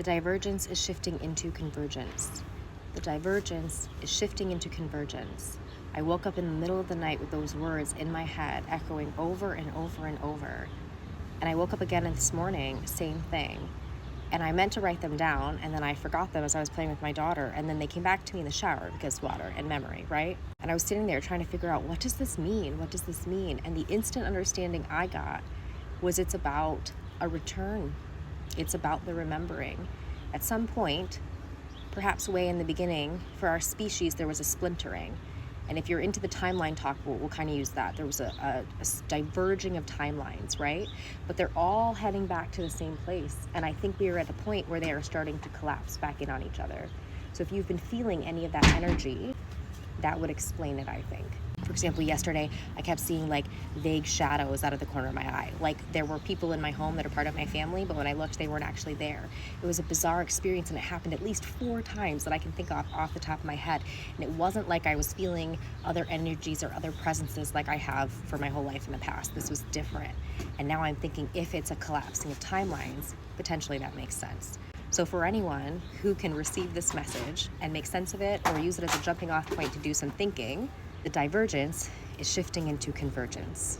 The divergence is shifting into convergence. The divergence is shifting into convergence. I woke up in the middle of the night with those words in my head, echoing over and over and over. And I woke up again this morning, same thing. And I meant to write them down, and then I forgot them as I was playing with my daughter, and then they came back to me in the shower because water and memory, right? And I was sitting there trying to figure out, what does this mean? What does this mean? And the instant understanding I got was it's about a return. It's about the remembering. At some point, perhaps way in the beginning, for our species, there was a splintering. And if you're into the timeline talk, we'll kind of use that. There was a diverging of timelines, right? But they're all heading back to the same place. And I think we are at the point where they are starting to collapse back in on each other. So if you've been feeling any of that energy, that would explain it, I think. For example, yesterday, I kept seeing like vague shadows out of the corner of my eye. Like there were people in my home that are part of my family, but when I looked, they weren't actually there. It was a bizarre experience, and it happened at least 4 times that I can think of off the top of my head. And it wasn't like I was feeling other energies or other presences like I have for my whole life in the past. This was different. And now I'm thinking, if it's a collapsing of timelines, potentially that makes sense. So for anyone who can receive this message and make sense of it or use it as a jumping off point to do some thinking, the divergence is shifting into convergence.